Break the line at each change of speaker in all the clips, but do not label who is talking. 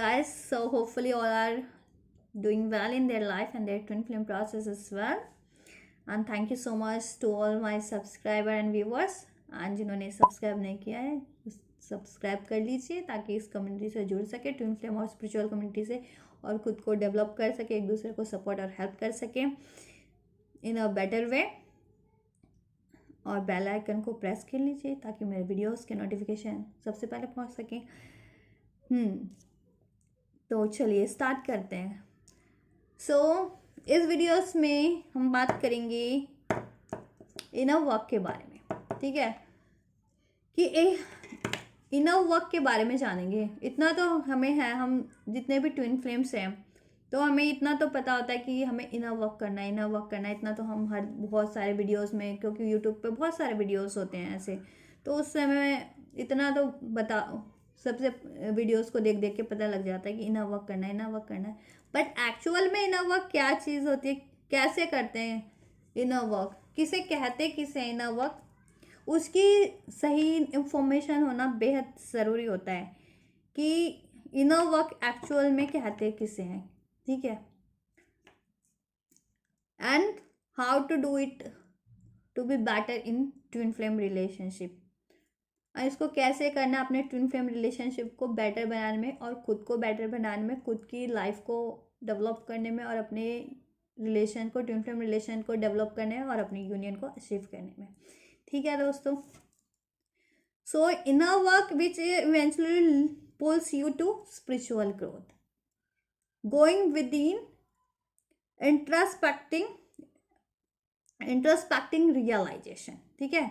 guys, so hopefully all are doing well in their life and their twin flame process as well. And thank you so much to all my subscriber and viewers. and जिन्होंने subscribe नहीं किया है subscribe कर लीजिए ताकि इस community से जुड़ सके, ट्विन फ्लेम और स्पिरिचुअल कम्युनिटी से, और खुद को डेवलप कर सके, एक दूसरे को सपोर्ट और हेल्प कर सके इन अ बेटर वे। और बेल आइकन को प्रेस कर लीजिए ताकि मेरे वीडियोस के नोटिफिकेशन सबसे पहले पहुंच सके। तो चलिए स्टार्ट करते हैं। इस वीडियोस में हम बात करेंगे इनर वर्क के बारे में, ठीक है, कि इनर वर्क के बारे में जानेंगे। इतना तो हमें है, हम जितने भी ट्विन फ्लेम्स हैं तो हमें इतना तो पता होता है कि हमें इनर वर्क करना है, इनर वर्क करना है। इतना तो हम हर बहुत सारे वीडियोस में, क्योंकि यूट्यूब पे बहुत सारे वीडियोस होते हैं ऐसे, तो उस समय इतना तो बता सबसे वीडियोस को देख देख के पता लग जाता है कि इनर वर्क करना है, इनर वर्क करना है। बट एक्चुअल में इनर वर्क क्या चीज़ होती है, कैसे करते हैं इनर वर्क, किसे कहते किसे इनर वर्क, उसकी सही इंफॉर्मेशन होना बेहद ज़रूरी होता है कि इनर वर्क एक्चुअल में कहते किसे हैं, ठीक है, and how to do it to be better in twin flame relationship. इसको कैसे करना अपने ट्विन फ्लेम रिलेशनशिप को बेटर बनाने में और खुद को बेटर बनाने में, खुद की लाइफ को डेवलप करने में और अपने रिलेशन को, ट्विन फ्लेम रिलेशन को डेवलप करने में और अपनी यूनियन को अचीव करने में, ठीक है दोस्तों। So inner work which eventually pulls you to spiritual growth, going with in introspecting realisation, ठीक है।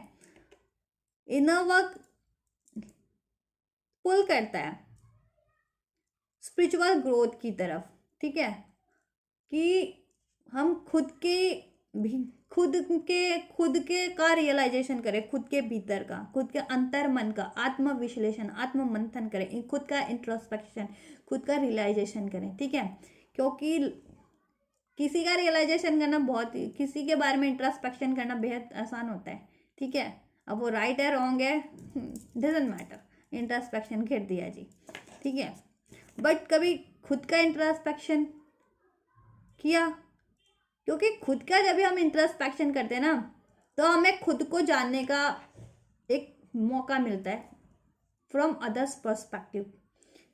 इनर वर्क पुल करता है स्पिरिचुअल ग्रोथ की तरफ, ठीक है, कि हम खुद के का रियलाइजेशन करें, खुद के भीतर का, खुद के अंतर मन का आत्म विश्लेषण, आत्म मंथन करें, खुद का इंट्रोस्पेक्शन, खुद का रियलाइजेशन करें, ठीक है। क्योंकि किसी का रियलाइजेशन करना किसी के बारे में इंट्रोस्पेक्शन करना बेहद आसान होता है, ठीक है। अब वो राइट है रॉन्ग है डजंट मैटर, इंट्रोस्पेक्शन कर दिया जी, ठीक है। बट कभी खुद का इंट्रोस्पेक्शन किया, क्योंकि खुद का जब भी हम इंट्रोस्पेक्शन करते हैं ना तो हमें खुद को जानने का एक मौका मिलता है फ्रॉम अदर्स पर्सपेक्टिव,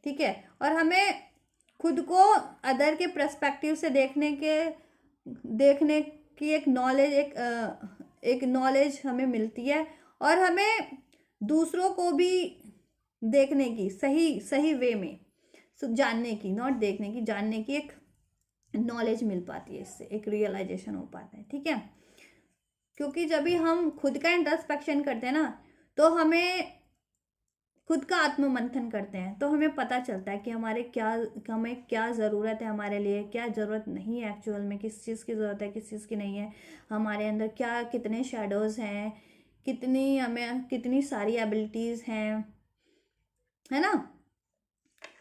ठीक है। और हमें खुद को अदर के पर्सपेक्टिव से देखने की एक नॉलेज हमें मिलती है, और हमें दूसरों को भी देखने की सही वे में जानने की, नॉट देखने की, जानने की एक नॉलेज मिल पाती है, इससे एक रियलाइजेशन हो पाता है, ठीक है। क्योंकि जब भी हम खुद का इंट्रोस्पेक्शन करते हैं ना तो हमें खुद का आत्म मंथन करते हैं तो हमें पता चलता है कि हमें क्या ज़रूरत है, हमारे लिए क्या ज़रूरत नहीं है, एक्चुअल में किस चीज़ की ज़रूरत है, किस चीज़ की नहीं है, हमारे अंदर कितने शेडोज़ हैं, कितनी सारी एबिलिटीज़ हैं, है ना,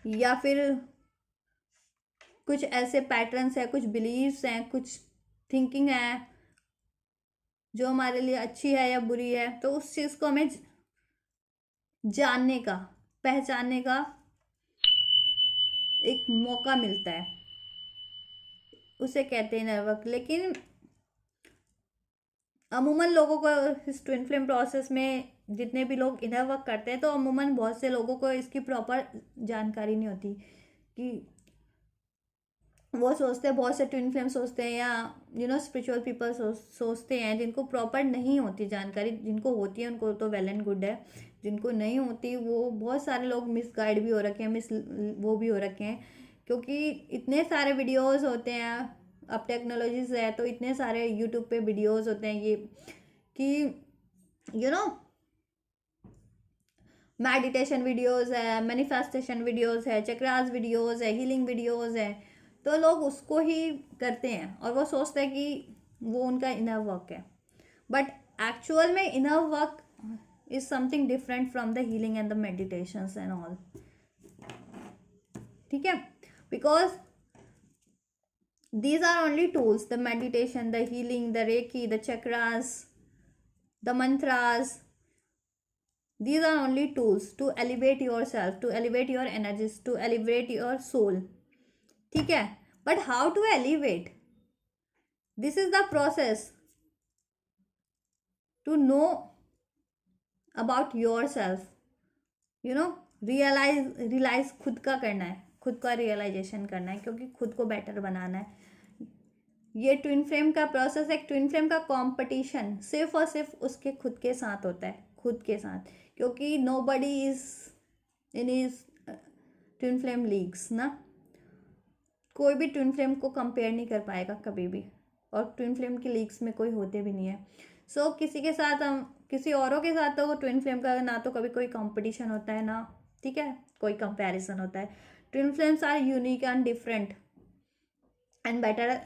या फिर कुछ ऐसे पैटर्न्स हैं, कुछ बिलीव्स हैं, कुछ थिंकिंग है जो हमारे लिए अच्छी है या बुरी है। तो उस चीज़ को हमें जानने का, पहचानने का एक मौका मिलता है, उसे कहते हैं इनर वर्क। लेकिन अमूमन लोगों को इस ट्विन फ्लेम प्रोसेस में जितने भी लोग इनर वर्क करते हैं तो अमूमन बहुत से लोगों को इसकी प्रॉपर जानकारी नहीं होती, कि वो सोचते हैं, बहुत से ट्विन फ्लेम सोचते हैं या स्पिरिचुअल पीपल सोचते हैं, जिनको प्रॉपर नहीं होती जानकारी, जिनको होती है उनको तो वेल एंड गुड है, जिनको नहीं होती वो बहुत सारे लोग मिसगाइड भी हो रखे हैं, वो भी हो रखे हैं, क्योंकि इतने सारे वीडियोस होते हैं, अब टेक्नोलॉजी से है तो इतने सारे यूट्यूब पे वीडियोस होते हैं ये कि मेडिटेशन वीडियोस है, मैनिफेस्टेशन वीडियोस है, चक्रास वीडियोस है, हीलिंग वीडियोस है, तो लोग उसको ही करते हैं और वो सोचते हैं कि वो उनका इनर वर्क है। बट एक्चुअल में inner work is something different from the healing and the meditations and all, ठीक है, because these are only tools, the meditation, the healing, the reiki, the chakras, the mantras, These are only tools to elevate yourself, to elevate your energies, to elevate your soul. ठीक है, but how to elevate? This is the process to know about yourself. You know, realise खुद का करना है, खुद का realisation करना है, क्योंकि खुद को बेटर बनाना है. ये ट्विन फ्लेम का प्रोसेस, एक ट्विन फ्लेम का कंपटीशन सिर्फ और सिर्फ उसके खुद के साथ होता है, खुद के साथ, क्योंकि nobody is in is twin flame leagues ना. कोई भी ट्विन फ्लेम को कंपेयर नहीं कर पाएगा कभी भी, और ट्विन फ्लेम की लीग्स में कोई होते भी नहीं है. सो किसी के साथ हम, किसी औरों के साथ तो ट्विन फ्लेम का ना तो कभी कोई कंपटीशन होता है ना, ठीक है, कोई कंपैरिजन होता है. Twin flames are unique and different and better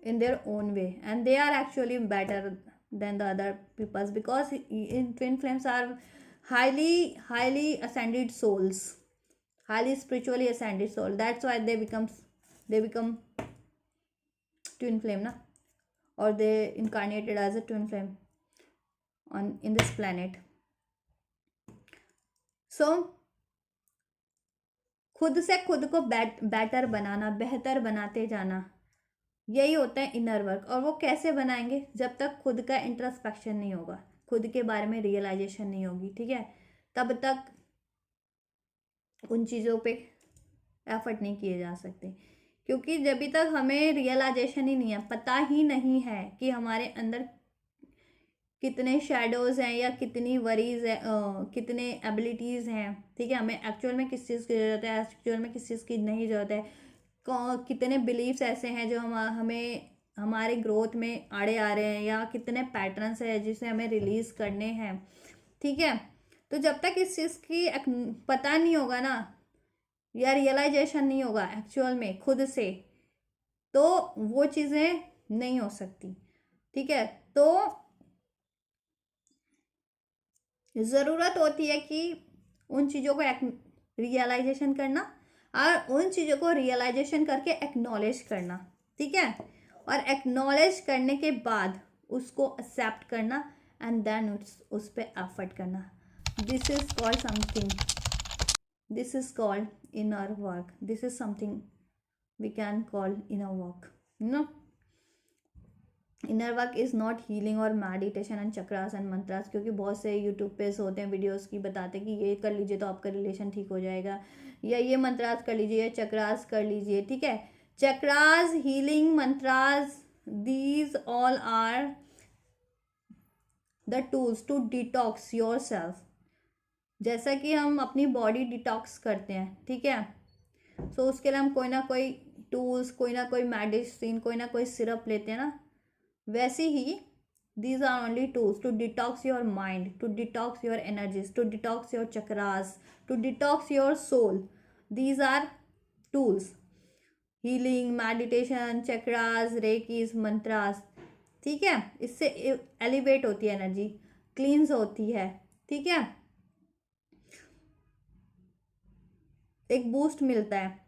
in their own way, and they are actually better than the other peoples, because in twin flames are highly ascended souls, highly spiritually ascended soul. That's why they become twin flame na, or they incarnated as a twin flame in this planet. So खुद से खुद को better बनाना, बेहतर बनाते जाना, यही होता है इनर वर्क. और वो कैसे बनाएंगे? जब तक खुद का इंट्रोस्पेक्शन नहीं होगा, खुद के बारे में रियलाइजेशन नहीं होगी, ठीक है, तब तक उन चीज़ों पे एफर्ट नहीं किए जा सकते. क्योंकि जब तक हमें रियलाइजेशन ही नहीं है, पता ही नहीं है कि हमारे अंदर कितने शेडोज़ हैं या कितनी वरीज है, कितने एबिलिटीज़ हैं, ठीक है, हमें एक्चुअल में किस चीज़ की ज़रूरत है, एक्चुअल में किस चीज़ की नहीं ज़रूरत है, कितने बिलीव्स ऐसे हैं जो हमें हमारे ग्रोथ में आड़े आ रहे हैं, या कितने पैटर्न्स हैं जिसे हमें रिलीज़ करने हैं, ठीक है. तो जब तक इस चीज़ की पता नहीं होगा ना, या रियलाइजेशन नहीं होगा एक्चुअल में खुद से, तो वो चीज़ें नहीं हो सकती, ठीक है. तो ज़रूरत होती है कि उन चीज़ों को रियलाइजेशन करना, और उन चीज़ों को रियलाइजेशन करके एक्नॉलेज करना, ठीक है, और एक्नॉलेज करने के बाद उसको एक्सेप्ट करना, एंड देन उस पर एफर्ट करना. This is called something, this is called inner work, this is something we can call inner work. No, inner work is not healing और meditation and chakras and mantras, क्योंकि बहुत से यूट्यूब पे होते हैं वीडियोस की बताते हैं कि ये कर लीजिए तो आपका रिलेशन ठीक हो जाएगा, या ये मंत्रास कर लीजिए, चक्रास कर लीजिए, ठीक है. Chakras, healing, mantras, these all are the tools to detox yourself. जैसा कि हम अपनी बॉडी डिटॉक्स करते हैं, ठीक है, सो उसके लिए हम कोई ना कोई टूल्स, कोई ना कोई मेडिसिन, कोई ना कोई सिरप लेते हैं ना, वैसे ही these are only tools to detox your mind, to detox your energies, to detox your chakras, to detox your soul. These are tools. Healing, meditation, chakras, reikis, mantras, ठीक है, इससे एलिवेट होती है एनर्जी, क्लींस होती है, ठीक है, एक बूस्ट मिलता है.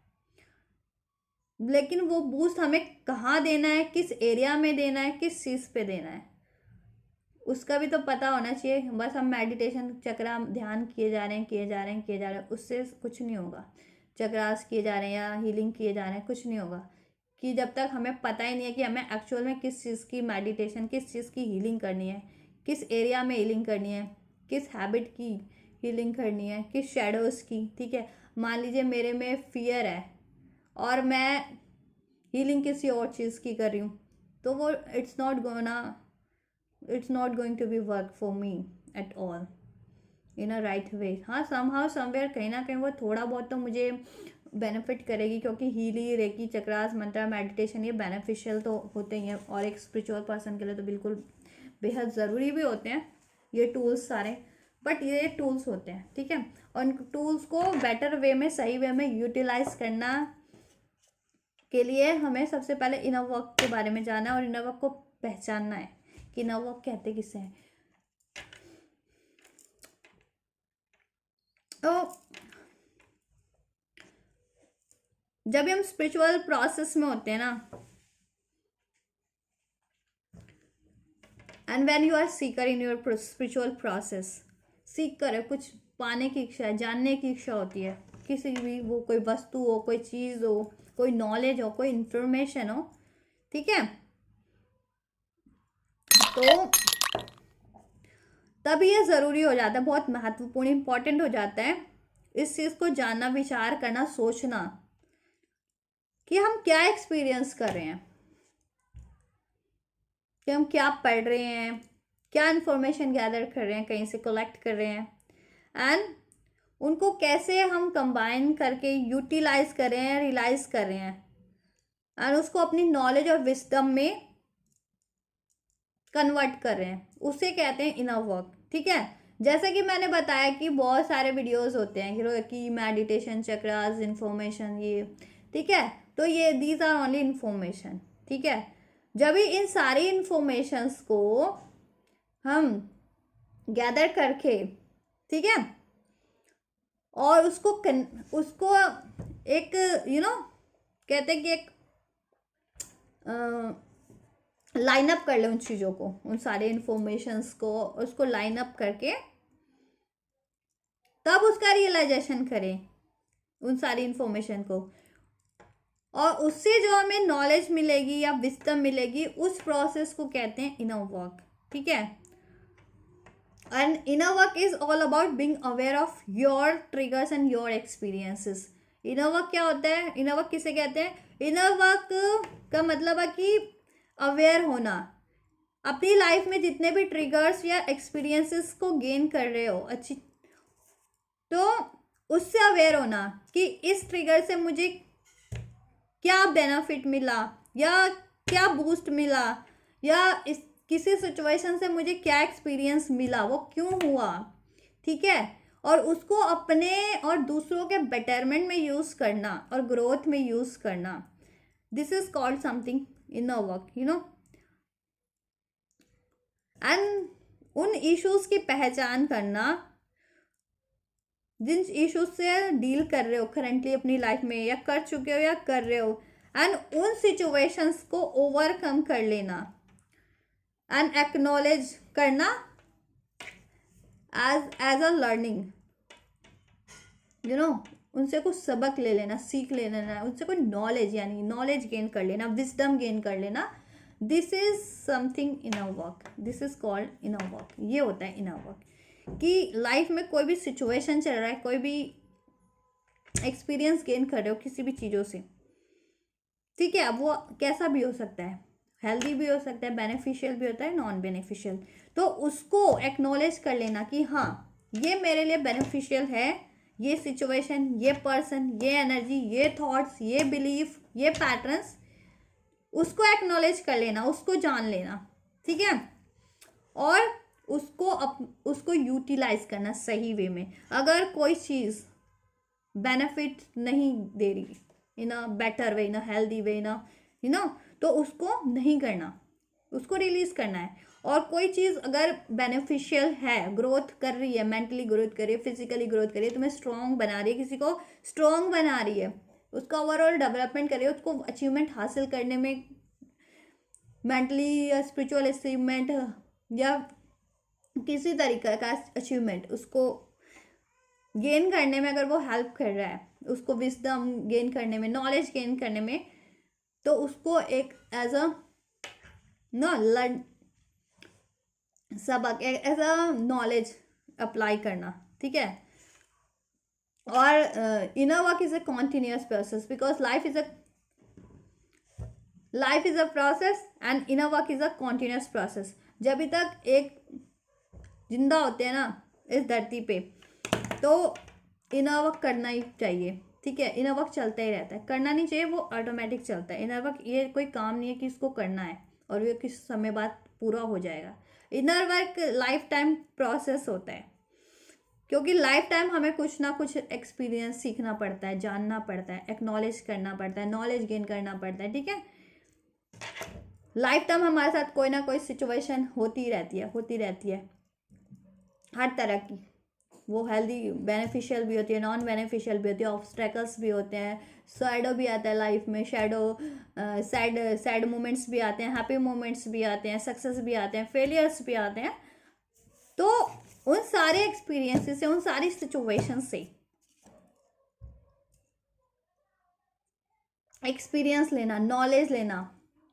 लेकिन वो बूस्ट हमें कहाँ देना है, किस एरिया में देना है, किस चीज़ पे देना है, उसका भी तो पता होना चाहिए. बस हम मेडिटेशन, चक्रा, ध्यान किए जा रहे हैं, उससे कुछ नहीं होगा. चक्रास किए जा रहे हैं या हीलिंग किए जा रहे हैं, कुछ नहीं होगा, कि जब तक हमें पता ही नहीं है कि हमें एक्चुअल में किस चीज़ की मेडिटेशन, किस चीज़ की हीलिंग करनी है, किस एरिया में हीलिंग करनी है, किस हैबिट की हीलिंग करनी है, किस शेडोज़ की, ठीक है. मान लीजिए मेरे में फियर है और मैं हीलिंग किसी और चीज़ की कर रही हूँ, तो वो it's not going to be work for me at all in a right way. हाँ, समहाउ समवेयर कहीं ना कहीं वो थोड़ा बहुत तो मुझे बेनिफिट करेगी, क्योंकि हीलिंग, रेकी, चक्रास, मंत्र, मेडिटेशन ये बेनिफिशियल तो होते ही हैं, और एक स्पिरिचुअल पर्सन के लिए तो बिल्कुल बेहद ज़रूरी भी होते हैं ये टूल्स सारे. बट ये टूल्स होते हैं, ठीक है, और इन टूल्स को बेटर वे में, सही वे में यूटिलाइज करना के लिए हमें सबसे पहले इनर वर्क के बारे में जानना है, और इनर वर्क को पहचानना है कि इनर वर्क कहते किसे हैं. तो जब हम स्पिरिचुअल प्रोसेस में होते हैं ना, and when you are seeker in your spiritual process, सीख कर है, कुछ पाने की इच्छा है, जानने की इच्छा होती है, किसी भी, वो कोई वस्तु हो, कोई चीज़ हो, कोई नॉलेज हो, कोई इंफॉर्मेशन हो, ठीक है, तो तब ये ज़रूरी हो जाता है, बहुत महत्वपूर्ण इंपॉर्टेंट हो जाता है इस चीज़ को जानना, विचार करना, सोचना कि हम क्या एक्सपीरियंस कर रहे हैं, कि हम क्या पढ़ रहे हैं, क्या इंफॉर्मेशन गैदर कर रहे हैं, कहीं से कलेक्ट कर रहे हैं, एंड उनको कैसे हम कंबाइन करके यूटिलाइज कर रहे हैं, रियलाइज कर रहे हैं, एंड उसको अपनी नॉलेज और विस्डम में कन्वर्ट कर रहे हैं, उसे कहते हैं इनर वर्क, ठीक है। जैसे कि मैंने बताया कि बहुत सारे वीडियोस होते हैं कि मेडिटेशन, चक्रास, इंफॉर्मेशन, ये, ठीक है, तो ये दीज आर ओनली इंफॉर्मेशन, ठीक है। जब भी इन सारी इंफॉर्मेशंस को हम गैदर करके, ठीक है, और उसको एक कहते हैं कि एक लाइन अप कर ले उन चीज़ों को, उन सारे इंफॉर्मेशंस को, उसको लाइन अप करके तब उसका रियलाइजेशन करें उन सारी इंफॉर्मेशन को, और उससे जो हमें नॉलेज मिलेगी या विस्डम मिलेगी, उस प्रोसेस को कहते हैं इनर वर्क, ठीक है। And inner work is all about being aware of your triggers and your experiences. Inner work क्या होता है, इनर वर्क किसे कहते हैं? इनर वर्क का मतलब है कि अवेयर होना, अपनी लाइफ में जितने भी ट्रिगर्स या एक्सपीरियंसेस को गेन कर रहे हो अच्छी, तो उससे अवेयर होना कि इस ट्रिगर से मुझे क्या बेनिफिट मिला, या क्या बूस्ट मिला, या इस किसी सिचुएशन से मुझे क्या एक्सपीरियंस मिला, वो क्यों हुआ, ठीक है, और उसको अपने और दूसरों के बेटरमेंट में यूज़ करना और ग्रोथ में यूज़ करना, this is called something inner work, and उन इश्यूज की पहचान करना जिन इश्यूज से डील कर रहे हो करेंटली अपनी लाइफ में, या कर चुके हो या कर रहे हो, एंड उन सिचुएशंस को ओवरकम कर लेना एंड एक्नॉलेज करना एज अ लर्निंग, उनसे कुछ सबक ले लेना, सीख ले लेना, उनसे कोई नॉलेज, यानी नॉलेज गेन कर लेना, विजडम गेन कर लेना, this is something inner work, this is called inner work. ये होता है इनर वर्क कि लाइफ में कोई भी सिचुएशन चल रहा है, कोई भी एक्सपीरियंस गेन कर रहे हो किसी भी चीज़ों से, ठीक है, अब वो कैसा भी हो सकता है, हेल्दी भी हो सकता है, बेनिफिशियल भी होता है, नॉन बेनिफिशियल, तो उसको एक्नॉलेज कर लेना कि हाँ ये मेरे लिए बेनिफिशियल है, ये सिचुएशन, ये पर्सन, ये एनर्जी, ये थॉट्स, ये बिलीफ, ये पैटर्न्स, उसको एक्नॉलेज कर लेना, उसको जान लेना, ठीक है, और उसको यूटिलाइज करना सही वे में। अगर कोई चीज़ बेनिफिट नहीं दे रही इन a better way, in a healthy way, इन तो उसको नहीं करना, उसको रिलीज करना है। और कोई चीज़ अगर बेनिफिशियल है, ग्रोथ कर रही है, मेंटली ग्रोथ कर रही है, फिजिकली ग्रोथ कर रही है, तुम्हें स्ट्रॉन्ग बना रही है, किसी को स्ट्रॉन्ग बना रही है, उसका ओवरऑल डेवलपमेंट कर रही है, उसको अचीवमेंट हासिल करने में, मेंटली या स्पिरिचुअल अचीवमेंट या किसी तरीके का अचीवमेंट उसको गेन करने में अगर वो हेल्प कर रहा है, उसको विजडम गेन करने में, नॉलेज गेन करने में, तो उसको एक एज अ लर्न सबक, एज अ नॉलेज अप्लाई करना, ठीक है। और inner work is a continuous process, because life is a process and inner work is a continuous process. जब तक एक जिंदा होते हैं ना इस धरती पे, तो इनर वर्क करना ही चाहिए, ठीक है, इनर वर्क चलता ही रहता है, करना नहीं चाहिए, वो ऑटोमेटिक चलता है। इनर वर्क ये कोई काम नहीं है कि इसको करना है और ये किस समय बाद पूरा हो जाएगा। Inner work life time process होता है, क्योंकि लाइफ टाइम हमें कुछ ना कुछ एक्सपीरियंस सीखना पड़ता है, जानना पड़ता है, एक्नॉलेज करना पड़ता है, नॉलेज गेन करना पड़ता है, ठीक है। लाइफ टाइम हमारे साथ कोई ना कोई सिचुएशन होती रहती है हर तरह की, वो हेल्दी बेनिफिशियल भी होती है, नॉन बेनिफिशियल भी होती है, ऑब्स्टेकल्स भी होते हैं, शैडो भी आता है लाइफ में, सैड मोमेंट्स भी आते हैं, हैप्पी मोमेंट्स भी आते हैं, सक्सेस भी आते हैं, फेलियर्स भी आते हैं। तो उन सारे एक्सपीरियंसेस से, उन सारी सिचुएशन से एक्सपीरियंस लेना, नॉलेज लेना,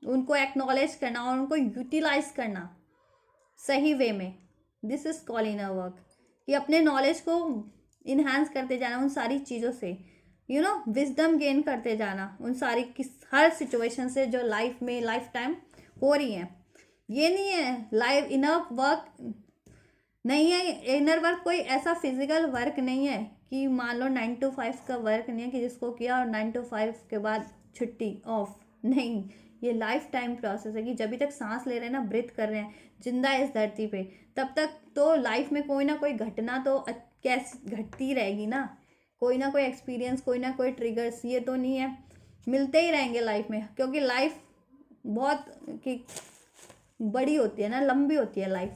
उनको एक्नॉलेज करना और उनको यूटिलाइज करना सही वे में, this is call inner work. कि अपने नॉलेज को इन्हांस करते जाना उन सारी चीज़ों से, यू नो, विजडम गेन करते जाना उन सारी हर सिचुएशन से जो लाइफ में लाइफ टाइम हो रही हैं। ये नहीं है लाइफ इनर वर्क नहीं है, इनर वर्क कोई ऐसा फिजिकल वर्क नहीं है कि मान लो 9 to 5 का वर्क नहीं है कि जिसको किया और 9 to 5 के बाद छुट्टी ऑफ, नहीं, ये लाइफ टाइम प्रोसेस है कि जब तक सांस ले रहे हैं ना, ब्रीथ कर रहे हैं, जिंदा है इस धरती पे, तब तक तो लाइफ में कोई ना कोई घटना तो कैसे घटती रहेगी ना, कोई ना कोई एक्सपीरियंस, कोई ना कोई ट्रिगर्स, ये तो नहीं है, मिलते ही रहेंगे लाइफ में, क्योंकि लाइफ बहुत कि बड़ी होती है ना, लंबी होती है लाइफ,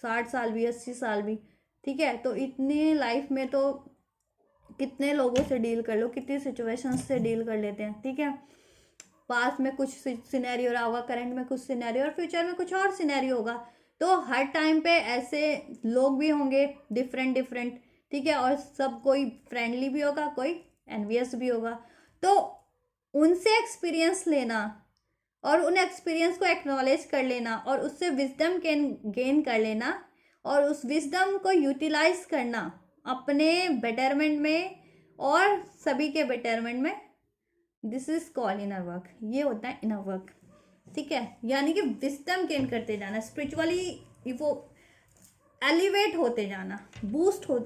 60 साल भी, 80 साल भी, ठीक है। तो इतनी लाइफ में तो कितने लोगों से डील कर लो, कितनी सिचुएशंस से डील कर लेते हैं, ठीक है। पास्ट में कुछ सिनेरियो रहा होगा, करंट में कुछ सिनेरियो और फ्यूचर में कुछ और सिनेरियो होगा। तो हर टाइम पे ऐसे लोग भी होंगे डिफरेंट डिफरेंट, ठीक है, और सब कोई फ्रेंडली भी होगा, कोई एनवियस भी होगा। तो उनसे एक्सपीरियंस लेना और उन एक्सपीरियंस को एक्नॉलेज कर लेना और उससे विजडम गेन कर लेना और उस विजडम को यूटिलाइज करना अपने बेटरमेंट में और सभी के बेटरमेंट में, this is called inner work. ये होता है इनर वर्क, ठीक है। यानी कि विजडम गेन करते जाना, स्पिरिचुअली वो एलिवेट होते जाना, बूस्ट हो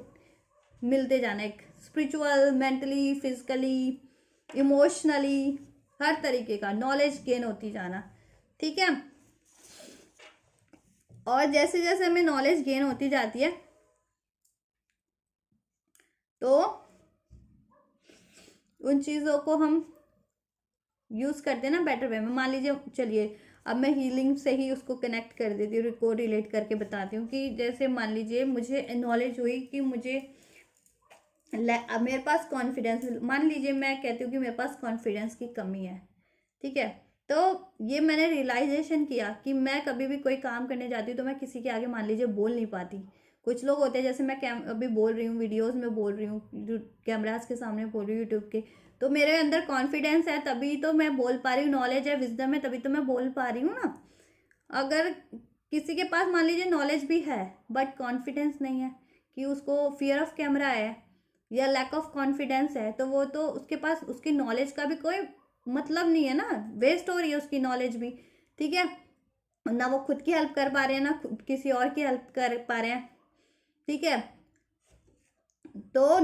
मिलते जाना, एक स्पिरिचुअल, मेंटली, फिजिकली, इमोशनली, हर तरीके का नॉलेज गेन होती जाना, ठीक है। और जैसे जैसे हमें नॉलेज गेन होती जाती है तो उन चीज़ों को हम यूज़ करते हैं ना बेटर वे में। मान लीजिए, चलिए अब मैं हीलिंग से ही उसको कनेक्ट कर देती हूँ, को रिलेट करके बताती हूँ कि जैसे मान लीजिए मुझे नॉलेज हुई कि मुझे अब मेरे पास कॉन्फिडेंस, मान लीजिए मैं कहती हूँ कि मेरे पास कॉन्फिडेंस की कमी है, ठीक है। तो ये मैंने रियलाइजेशन किया कि मैं कभी भी कोई काम करने जाती हूँ तो मैं किसी के आगे मान लीजिए बोल नहीं पाती। कुछ लोग होते हैं, जैसे मैं अभी बोल रही हूँ, वीडियोस में बोल रही हूँ, कैमरास के सामने बोल रही हूँ, यूट्यूब के, तो मेरे अंदर कॉन्फिडेंस है तभी तो मैं बोल पा रही हूँ, नॉलेज है, विजडम है, तभी तो मैं बोल पा रही हूँ ना। अगर किसी के पास मान लीजिए नॉलेज भी है बट कॉन्फिडेंस नहीं है, कि उसको फियर ऑफ कैमरा है या लैक ऑफ कॉन्फिडेंस है, तो वो तो उसके पास उसकी नॉलेज का भी कोई मतलब नहीं है ना, वेस्ट हो रही है उसकी नॉलेज भी, ठीक है। ना वो खुद की हेल्प कर पा रहे हैं, ना किसी और की हेल्प कर पा रहे हैं, ठीक है। तो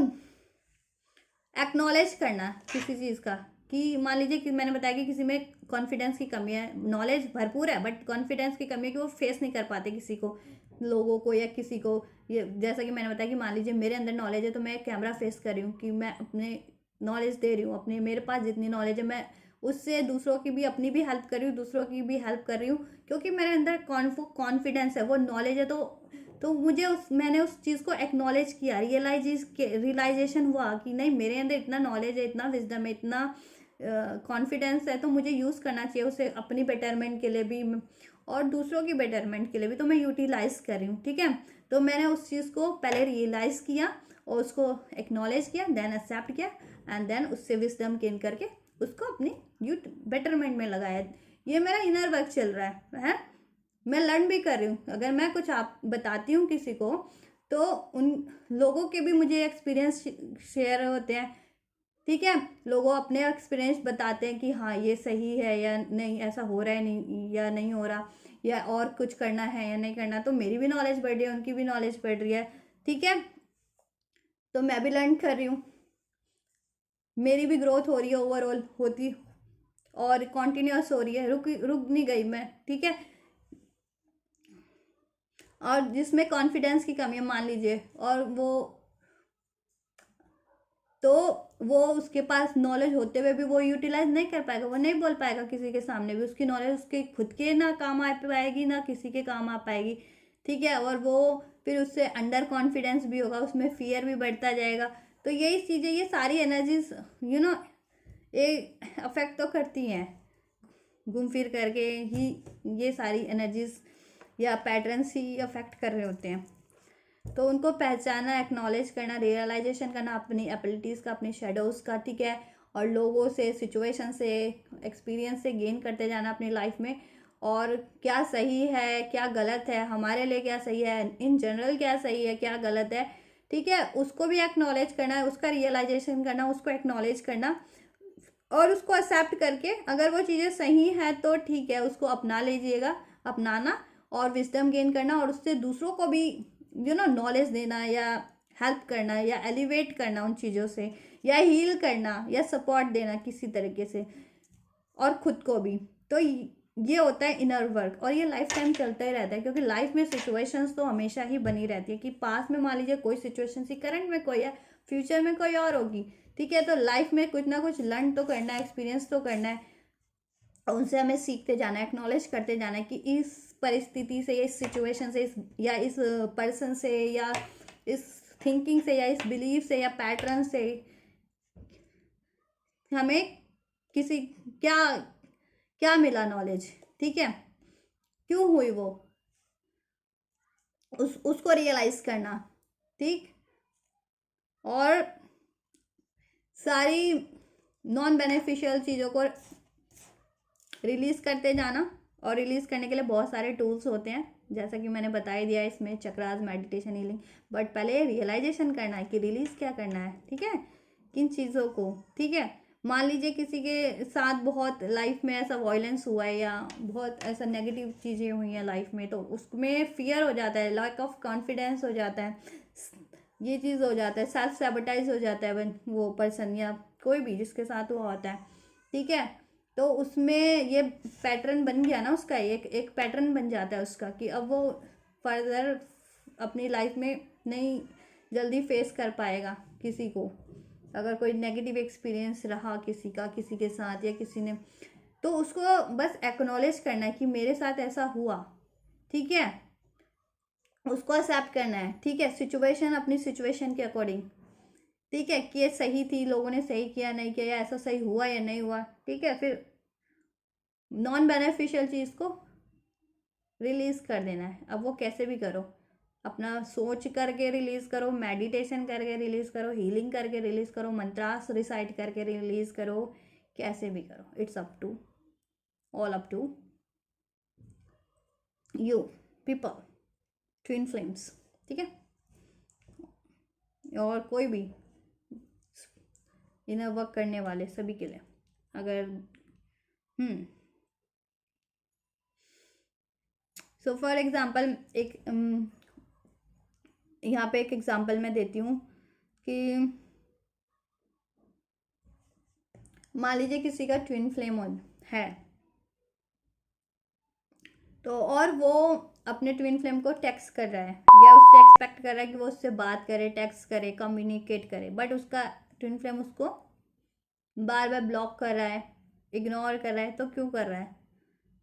एक्नॉलेज करना किसी चीज़ का, कि मान लीजिए कि मैंने बताया कि किसी में कॉन्फिडेंस की कमी है, नॉलेज भरपूर है बट कॉन्फिडेंस की कमी है कि वो फेस नहीं कर पाते किसी को, लोगों को या किसी को। ये जैसा कि मैंने बताया कि मान लीजिए मेरे अंदर नॉलेज है तो मैं कैमरा फेस कर रही हूँ, कि मैं अपने नॉलेज दे रही हूँ, अपने मेरे पास जितनी नॉलेज है मैं उससे दूसरों की भी, अपनी भी हेल्प कर रही हूँ, दूसरों की भी हेल्प कर रही हूँ, क्योंकि मेरे अंदर कॉन्फिडेंस है, वो नॉलेज है। तो मुझे मैंने उस चीज़ को एक्नॉलेज किया, रियलाइजेशन हुआ कि नहीं, मेरे अंदर इतना नॉलेज है, इतना विजडम है, इतना कॉन्फिडेंस है, तो मुझे यूज़ करना चाहिए उसे अपनी बेटरमेंट के लिए भी और दूसरों की बेटरमेंट के लिए भी, तो मैं यूटिलाइज कर रही हूँ, ठीक है। तो मैंने उस चीज़ को पहले रियलाइज़ किया और उसको एक्नॉलेज किया, देन एक्सेप्ट किया एंड देन उससे विजडम गेन करके उसको अपनी बेटरमेंट में लगाया। ये मेरा इनर वर्क चल रहा है, मैं लर्न भी कर रही हूँ। अगर मैं कुछ आप बताती हूँ किसी को तो उन लोगों के भी मुझे एक्सपीरियंस शेयर होते हैं, ठीक है। लोगों अपने एक्सपीरियंस बताते हैं कि हाँ ये सही है या नहीं, ऐसा हो रहा है नहीं या नहीं हो रहा, या और कुछ करना है या नहीं करना। तो मेरी भी नॉलेज बढ़ रही है, उनकी भी नॉलेज बढ़ रही है, ठीक है। तो मैं भी लर्न कर रही हूँ, मेरी भी ग्रोथ हो रही है, ओवरऑल होती और कॉन्टिन्यूस हो रही है, रुक नहीं गई मैं, ठीक है। और जिसमें कॉन्फिडेंस की कमी है मान लीजिए, और वो उसके पास नॉलेज होते हुए भी वो यूटिलाइज नहीं कर पाएगा, वो नहीं बोल पाएगा किसी के सामने भी, उसकी नॉलेज उसके खुद के ना काम आ पाएगी ना किसी के काम आ पाएगी, ठीक है। और वो फिर उससे अंडर कॉन्फिडेंस भी होगा, उसमें फियर भी बढ़ता जाएगा। तो यही चीज़ें, ये सारी एनर्जीज ये अफेक्ट तो करती हैं, घूम फिर करके ही ये सारी एनर्जीज या पैटर्न्स ही अफेक्ट कर रहे होते हैं। तो उनको पहचाना, एक्नॉलेज करना, रियलाइजेशन करना अपनी एबिलिटीज़ का, अपनी शेडोज़ का, ठीक है। और लोगों से, सिचुएशन से, एक्सपीरियंस से गेन करते जाना अपनी लाइफ में, और क्या सही है क्या गलत है, हमारे लिए क्या सही है, इन जनरल क्या सही है क्या गलत है, ठीक है, उसको भी एक्नॉलेज करना, उसका रियलाइजेशन करना, उसको एक्नॉलेज करना, और उसको एक्सेप्ट करके अगर वो चीज़ें सही हैं तो ठीक है, उसको अपना लीजिएगा, अपनाना और विजडम गेन करना, और उससे दूसरों को भी नॉलेज देना, या हेल्प करना, या एलिवेट करना उन चीज़ों से, या हील करना, या सपोर्ट देना किसी तरीके से, और खुद को भी। तो ये होता है इनर वर्क, और ये लाइफ टाइम चलता ही रहता है, क्योंकि लाइफ में सिचुएशंस तो हमेशा ही बनी रहती है, कि पास में मान लीजिए कोई सिचुएशन थी, करंट में कोई है, फ्यूचर में कोई और होगी, ठीक है। तो लाइफ में कुछ ना कुछ लर्न तो करना है, एक्सपीरियंस तो करना है, और उनसे हमें सीखते जाना है, एक्नॉलेज करते जाना है कि इस परिस्थिति से, या इस सिचुएशन से, या इस पर्सन से, या इस थिंकिंग से, या इस बिलीफ से, या पैटर्न से हमें किसी क्या क्या मिला नॉलेज, ठीक है, क्यों हुई वो, उसको रियलाइज करना, ठीक। और सारी नॉन बेनिफिशियल चीज़ों को रिलीज़ करते जाना, और रिलीज़ करने के लिए बहुत सारे टूल्स होते हैं, जैसा कि मैंने बता ही दिया इसमें, चक्रास, मेडिटेशन, हीलिंग। बट पहले रियलाइजेशन करना है कि रिलीज़ क्या करना है, ठीक है, किन चीज़ों को, ठीक है। मान लीजिए किसी के साथ बहुत लाइफ में ऐसा वायलेंस हुआ है, या बहुत ऐसा नेगेटिव चीज़ें हुई हैं लाइफ में, तो उसमें फियर हो जाता है, लैक ऑफ कॉन्फिडेंस हो जाता है, ये चीज़ हो जाता है, सेल्फ सैबोटाइज हो जाता है वो पर्सन, या कोई भी जिसके साथ हुआ होता है, ठीक है। तो उसमें ये पैटर्न बन गया ना उसका, एक पैटर्न बन जाता है उसका, कि अब वो फर्दर अपनी लाइफ में नहीं जल्दी फेस कर पाएगा किसी को, अगर कोई नेगेटिव एक्सपीरियंस रहा किसी का, किसी के साथ, या किसी ने, तो उसको बस एक्नॉलेज करना है कि मेरे साथ ऐसा हुआ, ठीक है, उसको एक्सेप्ट करना है, ठीक है, सिचुएशन अपनी सिचुएशन के अकॉर्डिंग, ठीक है, कि ये सही थी, लोगों ने सही किया नहीं किया, या ऐसा सही हुआ या नहीं हुआ, ठीक है। फिर नॉन बेनिफिशियल चीज़ को रिलीज कर देना है। अब वो कैसे भी करो, अपना सोच करके रिलीज करो, मेडिटेशन करके रिलीज करो, हीलिंग करके रिलीज करो, मंत्रास रिसाइट करके रिलीज करो, कैसे भी करो, it's up to, all up to you people, twin flames, ठीक है, और कोई भी इनर वर्क करने वाले सभी के लिए। अगर सो फॉर एग्जाम्पल, एक यहाँ पे एक एग्जाम्पल मैं देती हूँ कि मान लीजिए किसी का ट्विन फ्लेम है, तो और वो अपने ट्विन फ्लेम को टेक्स्ट कर रहा है, या उससे एक्सपेक्ट कर रहा है कि वो उससे बात करे, टेक्स्ट करे, कम्युनिकेट करे, बट उसका ट्विन फ्लेम उसको बार बार ब्लॉक कर रहा है, इग्नोर कर रहा है। तो क्यों कर रहा है,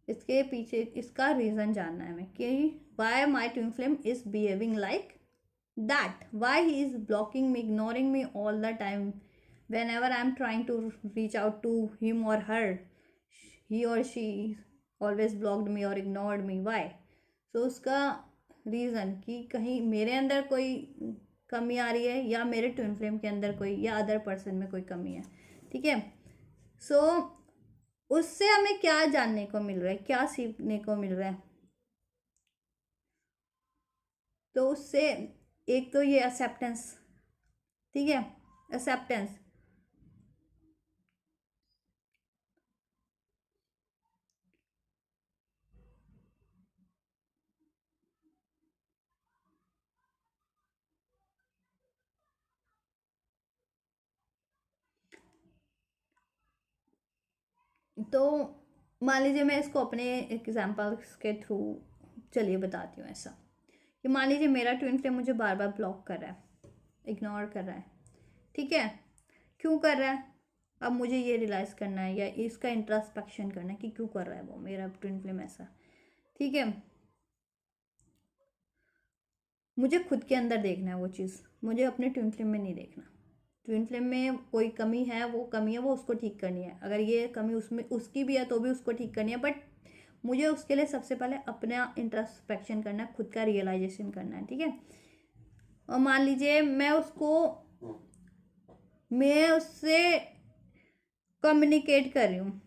इसके पीछे इसका रीज़न जानना है हमें, कि why my twin flame is behaving like that, why he is blocking me, ignoring me all the time, whenever I'm trying to reach out to him or her, he or she always blocked me or ignored me, why? So उसका reason कि कहीं मेरे अंदर कोई कमी आ रही है, या मेरे ट्विन फ्लेम के अंदर कोई, या अदर पर्सन में कोई कमी है, ठीक है। सो उससे हमें क्या जानने को मिल रहा है, क्या सीखने को मिल रहा है, तो उससे एक तो ये एक्सेप्टेंस, ठीक है, एक्सेप्टेंस, तो मान लीजिए मैं इसको अपने एग्जाम्पल्स के थ्रू चलिए बताती हूँ ऐसा, कि मान लीजिए मेरा ट्विन फ्लेम मुझे बार बार ब्लॉक कर रहा है, इग्नोर कर रहा है, ठीक है, क्यों कर रहा है, अब मुझे ये रियलाइज़ करना है, या इसका इंट्रोस्पेक्शन करना है कि क्यों कर रहा है वो मेरा ट्विन फ्लेम ऐसा, ठीक है। मुझे खुद के अंदर देखना है वो चीज़, मुझे अपने ट्विन फ्लेम में नहीं देखना। ट्विन फ्लेम में कोई कमी है, वो कमी है, वो उसको ठीक करनी है, अगर ये कमी उसमें उसकी भी है तो भी उसको ठीक करनी है, बट मुझे उसके लिए सबसे पहले अपना इंट्रोस्पेक्शन करना है, खुद का रियलाइजेशन करना है, ठीक है। और मान लीजिए मैं उससे कम्युनिकेट कर रही हूँ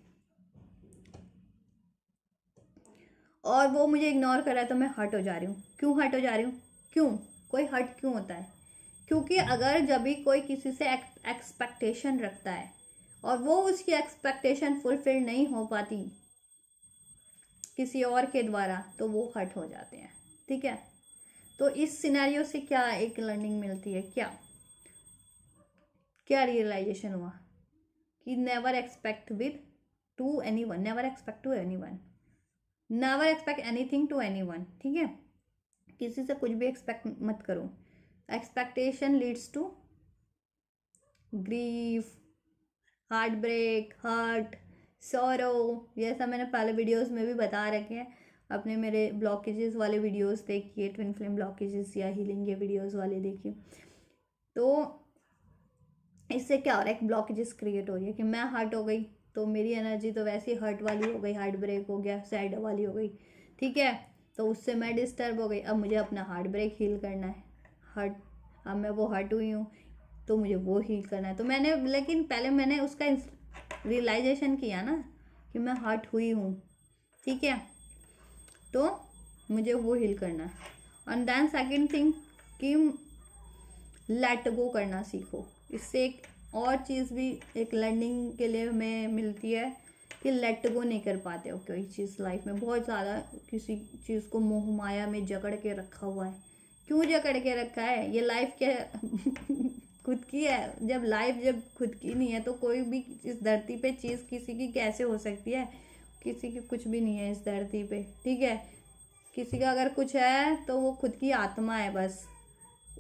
और वो मुझे इग्नोर कर रहा है, तो मैं हर्ट हो जा रही हूँ। क्यों हर्ट हो जा रही हूँ? क्यों? कोई हर्ट क्यों होता है? क्योंकि अगर जब भी कोई किसी से एक्सपेक्टेशन रखता है और वो उसकी एक्सपेक्टेशन फुलफिल नहीं हो पाती किसी और के द्वारा, तो वो हर्ट हो जाते हैं। ठीक है, तो इस सिनेरियो से क्या एक लर्निंग मिलती है? क्या रियलाइजेशन हुआ कि never expect with to anyone, never expect to anyone, never expect anything to anyone. ठीक है, किसी से कुछ भी एक्सपेक्ट मत करो। Expectation leads to grief, heartbreak, hurt, sorrow. ये सब मैंने पहले वीडियोस में भी बता रखे हैं। अपने मेरे ब्लॉकेजेस वाले वीडियोस देखिए, ट्विन फ्लेम ब्लॉकेजेस या हीलिंग के वीडियोस वाले देखिए। तो इससे क्या हो रहा है? एक ब्लॉकेजेस क्रिएट हो रही है कि मैं हर्ट हो गई तो मेरी एनर्जी तो वैसे ही हर्ट वाली हो गई, हार्ट ब्रेक हो गया, सैड वाली हो गई। ठीक है, तो उससे मैं डिस्टर्ब हो गई। अब मुझे अपना हार्ट ब्रेक हील करना है। हर्ट, अब मैं वो हर्ट हुई हूँ तो मुझे वो हील करना है। तो मैंने, लेकिन पहले मैंने उसका रियलाइजेशन किया ना कि मैं हर्ट हुई हूँ। ठीक है, तो मुझे वो हील करना है। एंड देन सेकंड थिंग कि लेट गो करना सीखो। इससे एक और चीज़ भी एक लर्निंग के लिए हमें मिलती है कि लेट गो नहीं कर पाते हो कोई चीज़ लाइफ में। बहुत ज़्यादा किसी चीज़ को मोह माया में जकड़ के रखा हुआ है। क्यों जकड़ के रखा है? ये लाइफ क्या खुद की है? जब लाइफ जब खुद की नहीं है तो कोई भी इस धरती पे चीज़ किसी की कैसे हो सकती है? किसी की कुछ भी नहीं है इस धरती पे। ठीक है, किसी का अगर कुछ है तो वो खुद की आत्मा है बस।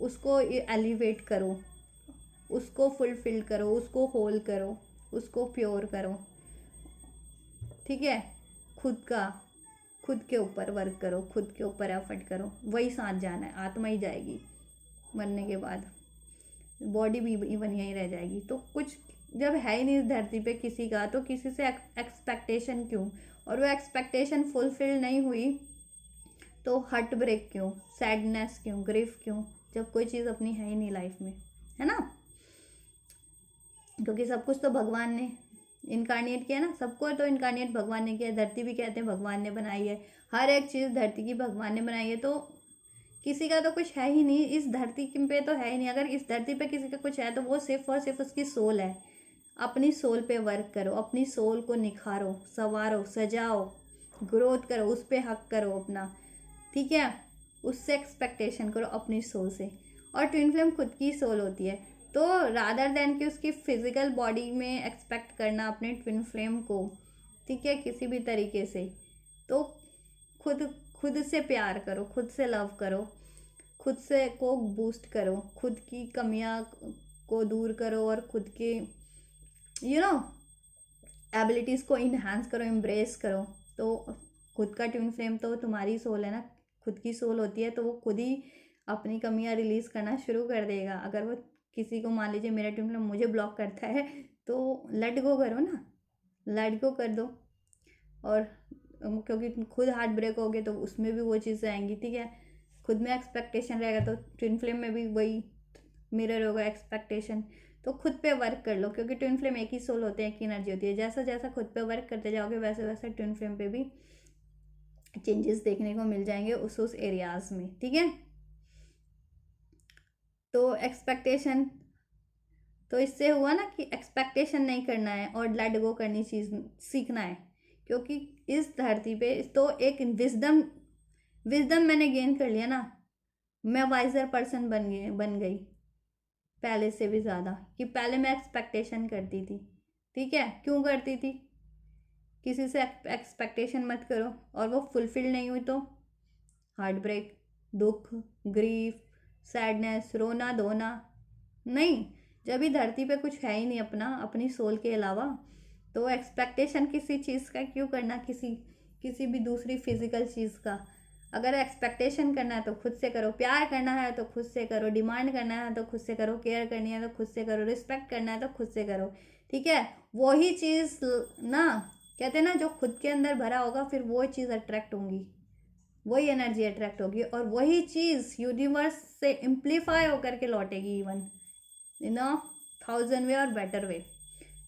उसको एलिवेट करो, उसको फुलफिल करो, उसको होल करो, उसको प्योर करो। ठीक है, खुद के ऊपर वर्क करो, खुद के ऊपर एफर्ट करो। वही साथ जाना है, आत्मा ही जाएगी मरने के बाद, बॉडी भी इवन यहीं रह जाएगी। तो कुछ जब है ही नहीं इस धरती पे किसी का, तो किसी से एक्सपेक्टेशन क्यों? और वो एक्सपेक्टेशन फुलफिल नहीं हुई तो हार्ट ब्रेक क्यों, सैडनेस क्यों, ग्रीफ क्यों, जब कोई चीज़ अपनी है ही नहीं लाइफ में, है ना? क्योंकि सब कुछ तो भगवान ने इनकारनेट किया ना, सबको तो इनकारनेट भगवान ने किया। धरती भी कहते हैं भगवान ने बनाई है, हर एक चीज़ धरती की भगवान ने बनाई है। तो किसी का तो कुछ है ही नहीं इस धरती पे, तो है ही नहीं। अगर इस धरती पे किसी का कुछ है तो वो सिर्फ और सिर्फ उसकी सोल है। अपनी सोल पे वर्क करो, अपनी सोल को निखारो, संवारो, सजाओ, ग्रोथ करो, उस पर हक करो अपना। ठीक है, उससे एक्सपेक्टेशन करो अपनी सोल से। और ट्विन फ्लेम खुद की सोल होती है, तो रादर देन कि उसकी फिजिकल बॉडी में एक्सपेक्ट करना अपने ट्विन फ्लेम को, ठीक है, किसी भी तरीके से, तो खुद खुद से प्यार करो, खुद से लव करो, खुद से को बूस्ट करो, खुद की कमियां को दूर करो और खुद की एबिलिटीज़ को इन्हांस करो, एम्ब्रेस करो। तो खुद का ट्विन फ्लेम तो तुम्हारी सोल है ना, खुद की सोल होती है, तो वो खुद ही अपनी कमियां रिलीज़ करना शुरू कर देगा। अगर वो किसी को, मान लीजिए मेरा ट्विन फ्लेम मुझे ब्लॉक करता है, तो लेट गो करो ना, लेट गो कर दो। और क्योंकि खुद हार्ट ब्रेक हो गए तो उसमें भी वो चीज़ें आएंगी। ठीक है, खुद में एक्सपेक्टेशन रहेगा तो ट्विन फ्लेम में भी वही मिरर होगा एक्सपेक्टेशन। तो खुद पे वर्क कर लो, क्योंकि ट्विन फ्लेम एक ही सोल होते हैं, एक ही एनर्जी होती है। जैसा जैसा खुद पे वर्क करते जाओगे वैसे वैसे ट्विन फ्लेम पे भी चेंजेस देखने को मिल जाएंगे उस एरियाज में। ठीक है, तो एक्सपेक्टेशन, तो इससे हुआ ना कि एक्सपेक्टेशन नहीं करना है और लेट गो करनी चीज़ सीखना है। क्योंकि इस धरती पे तो एक विजडम मैंने गेन कर लिया ना, मैं वाइजर पर्सन बन गई पहले से भी ज़्यादा। कि पहले मैं एक्सपेक्टेशन करती थी। ठीक है, क्यों करती थी? किसी से एक्सपेक्टेशन मत करो और वो फुलफिल नहीं हुई तो हार्ट ब्रेक, दुख, ग्रीफ, सैडनेस, रोना धोना। नहीं, जब भी धरती पे कुछ है ही नहीं अपना, अपनी सोल के अलावा, तो एक्सपेक्टेशन किसी चीज़ का क्यों करना, किसी भी दूसरी फिजिकल चीज़ का। अगर एक्सपेक्टेशन करना है तो खुद से करो, प्यार करना है तो खुद से करो, डिमांड करना है तो खुद से करो, केयर करनी है तो खुद से करो, रिस्पेक्ट करना है तो खुद से करो। ठीक है, वही चीज़ ना, कहते हैं ना, जो खुद के अंदर भरा होगा फिर वो चीज़ अट्रैक्ट होंगी। वही एनर्जी अट्रैक्ट होगी और वही चीज़ यूनिवर्स से इम्प्लीफाई होकर के लौटेगी, इवन इन अ 1000 वे और बेटर वे।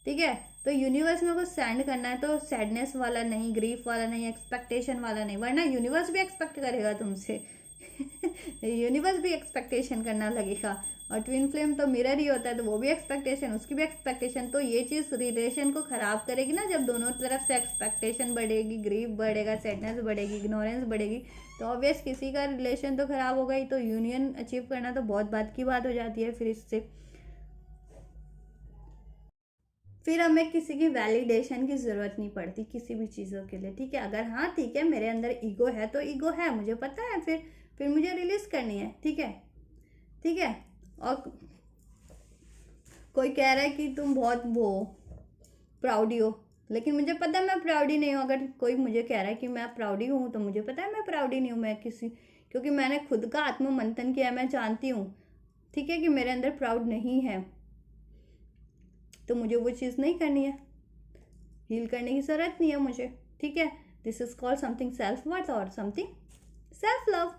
ठीक है, तो यूनिवर्स में कुछ सेंड करना है तो सैडनेस वाला नहीं, ग्रीफ वाला नहीं, एक्सपेक्टेशन वाला नहीं, वरना यूनिवर्स भी एक्सपेक्ट करेगा तुमसे यूनिवर्स भी एक्सपेक्टेशन करना लगेगा। और ट्विन फ्लेम तो मिरर ही होता है, तो वो भी एक्सपेक्टेशन, उसकी भी एक्सपेक्टेशन। तो ये चीज़ रिलेशन को ख़राब करेगी ना, जब दोनों तरफ से एक्सपेक्टेशन बढ़ेगी, ग्रीफ बढ़ेगा, सैडनेस बढ़ेगी, इग्नोरेंस बढ़ेगी, तो ऑब्वियस किसी का रिलेशन तो ख़राब होगा ही। तो यूनियन अचीव करना तो बहुत बात की बात हो जाती है। फिर हमें किसी की वैलिडेशन की ज़रूरत नहीं पड़ती किसी भी चीज़ों के लिए। ठीक है, अगर हाँ ठीक है मेरे अंदर ईगो है तो ईगो है, मुझे पता है, फिर मुझे रिलीज करनी है। ठीक है, ठीक है। और कोई कह रहा है कि तुम बहुत वो प्राउडी हो, लेकिन मुझे पता है मैं प्राउडी नहीं हूँ। अगर कोई मुझे कह रहा है कि मैं प्राउडी हूँ तो मुझे पता है मैं प्राउडी नहीं हूँ। मैं किसी, क्योंकि मैंने खुद का आत्ममंथन किया, मैं जानती हूँ ठीक है कि मेरे अंदर प्राउड नहीं है, तो मुझे वो चीज़ नहीं करनी है, हील करने की ज़रूरत नहीं है मुझे। ठीक है, this is called something self worth और something self love,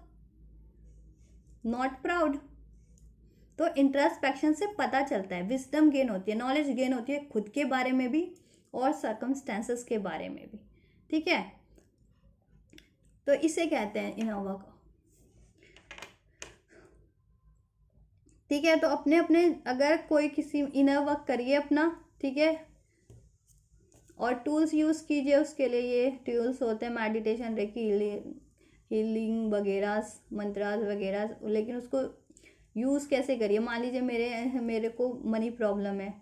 not proud. तो इंट्रोस्पेक्शन से पता चलता है, विजडम गेन होती है, नॉलेज गेन होती है खुद के बारे में भी और सर्कमस्टेंसेस के बारे में भी। ठीक है, तो इसे कहते हैं इनर वर्क। ठीक है, तो अपने अपने अगर कोई किसी इनर वर्क करिए अपना, ठीक है, और टूल्स यूज़ कीजिए उसके लिए। ये टूल्स होते हैं मेडिटेशन, रेकी, हीलिंग वगैरह, मंत्रास वगैरह। लेकिन उसको यूज़ कैसे करिए? मान लीजिए मेरे को मनी प्रॉब्लम है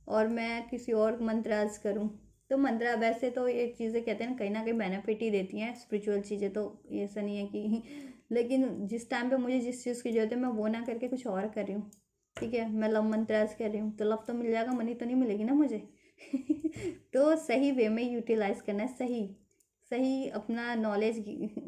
और मैं किसी और मंत्रास करूं, तो मंत्रा वैसे तो ये चीज़ें कहते हैं ना कहीं बेनिफिट ही देती हैं, स्पिरिचुअल चीज़ें, तो ऐसा नहीं है कि लेकिन जिस टाइम पे मुझे जिस चीज़ की जरूरत है मैं वो ना करके कुछ और कर रही हूँ। ठीक है, मैं लव मंत्रास कर रही हूँ तो लव तो मिल जाएगा, मनी तो नहीं मिलेगी ना मुझे तो सही वे में यूटिलाइज करना है, सही सही अपना नॉलेज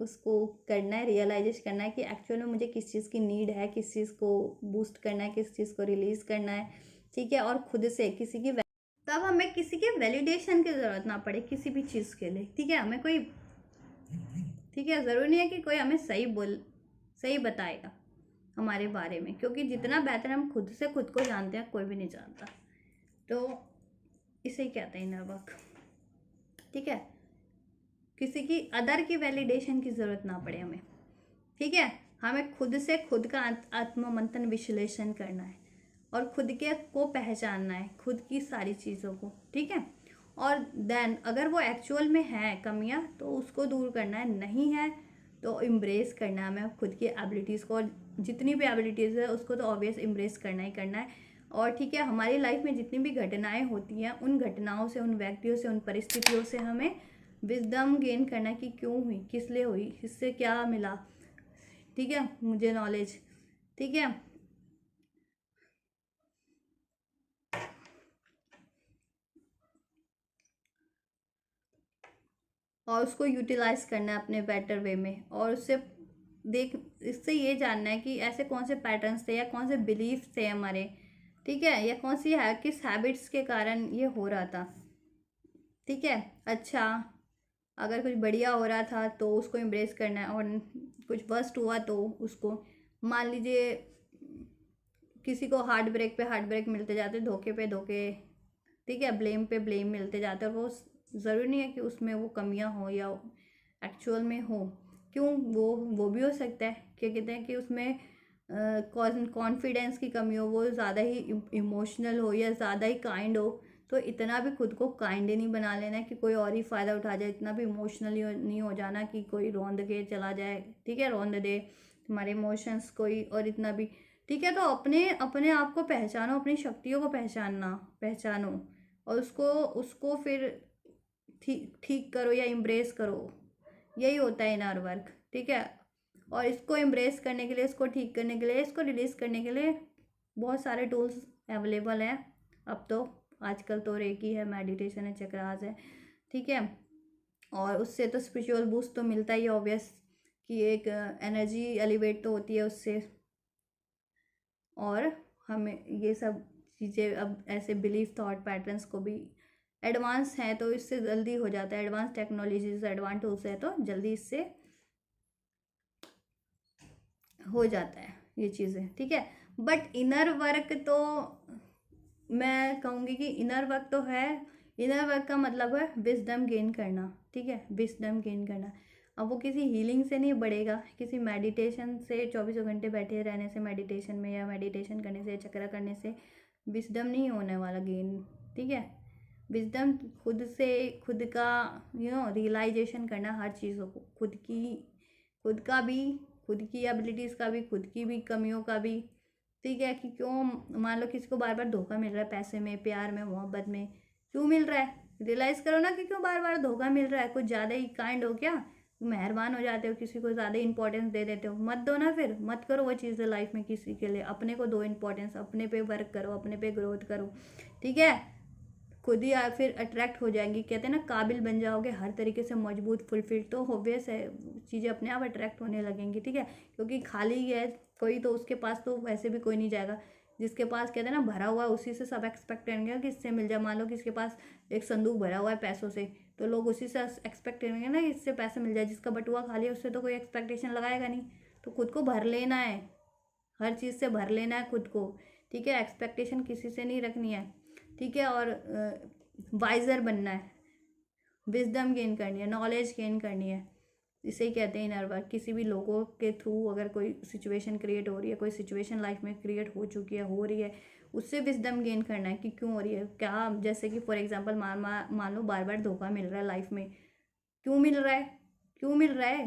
उसको करना है, रियलाइज करना है कि एक्चुअल में मुझे किस चीज़ की नीड है, किस चीज़ को बूस्ट करना है, किस चीज़ को रिलीज करना है। ठीक है, और खुद से किसी की, तब हमें किसी के वैलिडेशन की ज़रूरत ना पड़े किसी भी चीज़ के लिए। ठीक है, हमें कोई, ठीक है, ज़रूरी नहीं है कि कोई हमें सही बताएगा हमारे बारे में, क्योंकि जितना बेहतर हम खुद से खुद को जानते हैं कोई भी नहीं जानता। तो इसे ही कहते हैं इनर वर्क। ठीक है, किसी की अदर की वैलिडेशन की ज़रूरत ना पड़े हमें। ठीक है, हमें खुद से खुद का आत्ममंथन विश्लेषण करना है और खुद के को पहचानना है, खुद की सारी चीज़ों को। ठीक है, और देन अगर वो एक्चुअल में है कमियां तो उसको दूर करना है, नहीं है तो इम्ब्रेस करना है हमें खुद की एबिलिटीज़ को। और जितनी भी एबिलिटीज़ है उसको तो ऑब्वियस इम्ब्रेस करना ही करना है। और ठीक है, हमारी लाइफ में जितनी भी घटनाएं होती हैं उन घटनाओं से, उन व्यक्तियों से, उन परिस्थितियों से हमें विजडम गेन करना कि क्यों हुई, किस लिए हुई, इससे क्या मिला। ठीक है, मुझे नॉलेज। ठीक है, और उसको यूटिलाइज करना है अपने बेटर वे में, और उससे इससे ये जानना है कि ऐसे कौन से पैटर्न्स थे या कौन से बिलीफ थे हमारे। ठीक है, या कौन सी है किस हैबिट्स के कारण ये हो रहा था। ठीक है, अच्छा, अगर कुछ बढ़िया हो रहा था तो उसको एम्ब्रेस करना है, और कुछ वर्स्ट हुआ तो उसको, मान लीजिए किसी को हार्ट ब्रेक मिलते जाते, धोखे पे धोखे, ठीक है, ब्लेम पे ब्लेम मिलते जाते हैं, और वो ज़रूरी नहीं है कि उसमें वो कमियां हो या एक्चुअल में हो। क्यों, वो भी हो सकता है, क्या कहते हैं कि उसमें कॉन्फिडेंस की कमी हो, वो ज़्यादा ही इमोशनल हो या ज़्यादा ही काइंड हो। तो इतना भी खुद को काइंड नहीं बना लेना कि कोई और ही फ़ायदा उठा जाए, इतना भी इमोशनली नहीं हो जाना कि कोई रौंद के चला जाए। ठीक है, रौंद दे तुम्हारे इमोशंस कोई, और इतना भी। ठीक है, तो अपने अपने आप को पहचानो, अपनी शक्तियों को पहचानो, और उसको उसको फिर ठीक करो या इम्ब्रेस करो। यही होता है इनर वर्क। ठीक है, और इसको इम्ब्रेस करने के लिए, इसको ठीक करने के लिए, इसको रिलीज करने के लिए बहुत सारे टूल्स अवेलेबल हैं अब तो। आजकल तो रेकी है, मेडिटेशन है, चक्रास है। ठीक है, और उससे तो स्पिरिचुअल बूस्ट तो मिलता ही है ऑब्वियस, कि एक एनर्जी एलिवेट तो होती है उससे। और हमें ये सब चीज़ें अब ऐसे बिलीफ थॉट पैटर्न्स को भी एडवांस हैं तो इससे जल्दी हो जाता है, एडवांस टेक्नोलॉजीज, एडवांस टूल्स है तो जल्दी इससे हो जाता है ये चीज़ें, ठीक है। बट इनर वर्क तो मैं कहूँगी कि इनर वर्क तो है, इनर वर्क का मतलब है विजडम गेन करना, ठीक है, विजडम गेन करना। अब वो किसी हीलिंग से नहीं बढ़ेगा, किसी मेडिटेशन से 24 घंटे बैठे रहने से मेडिटेशन में, या मेडिटेशन करने से, चक्रा करने से विजडम नहीं होने वाला गेन, ठीक है। विजडम खुद से, खुद का रियलाइजेशन करना हर चीज़ों को, खुद का भी, खुद की एबिलिटीज़ का भी, खुद की भी कमियों का भी, ठीक है। कि क्यों मान लो किसी को बार बार धोखा मिल रहा है, पैसे में, प्यार में, मोहब्बत में, क्यों मिल रहा है, रियलाइज़ करो ना कि क्यों बार बार धोखा मिल रहा है। कुछ ज़्यादा ही काइंड हो क्या, मेहरबान हो जाते हो, किसी को ज़्यादा इंपॉर्टेंस दे देते हो, मत दो ना, फिर मत करो वो चीज़ें लाइफ में किसी के लिए। अपने को दो इंपॉर्टेंस, अपने पे वर्क करो, अपने पे ग्रोथ करो, ठीक है। खुद ही फिर अट्रैक्ट हो जाएंगी, कहते हैं ना काबिल बन जाओगे हर तरीके से मजबूत, फुलफिल, तो ऑब्वियस है चीज़ें अपने आप अट्रैक्ट होने लगेंगी, ठीक है। क्योंकि खाली है कोई तो उसके पास तो वैसे भी कोई नहीं जाएगा। जिसके पास कहते हैं ना भरा हुआ है, उसी से सब एक्सपेक्ट करेंगे कि इससे मिल जाए। मान लो किसके पास एक संदूक भरा हुआ है पैसों से, तो लोग उसी से एक्सपेक्ट करेंगे ना कि इससे पैसे मिल जाए। जिसका बटुआ खाली है उससे तो कोई एक्सपेक्टेशन लगाएगा नहीं। तो खुद को भर लेना है, हर चीज़ से भर लेना है खुद को, ठीक है। एक्सपेक्टेशन किसी से नहीं रखनी है, ठीक है। और वाइजर बनना है, विजडम गेन करनी है, नॉलेज गेन करनी है, इसे ही कहते हैं इनर वर्क। किसी भी लोगों के थ्रू अगर कोई सिचुएशन क्रिएट हो रही है, कोई सिचुएशन लाइफ में क्रिएट हो चुकी है, हो रही है, उससे विजडम गेन करना है कि क्यों हो रही है, क्या। जैसे कि फॉर एग्जांपल मान लो बार बार धोखा मिल रहा है लाइफ में, क्यों मिल रहा है, क्यों मिल रहा है।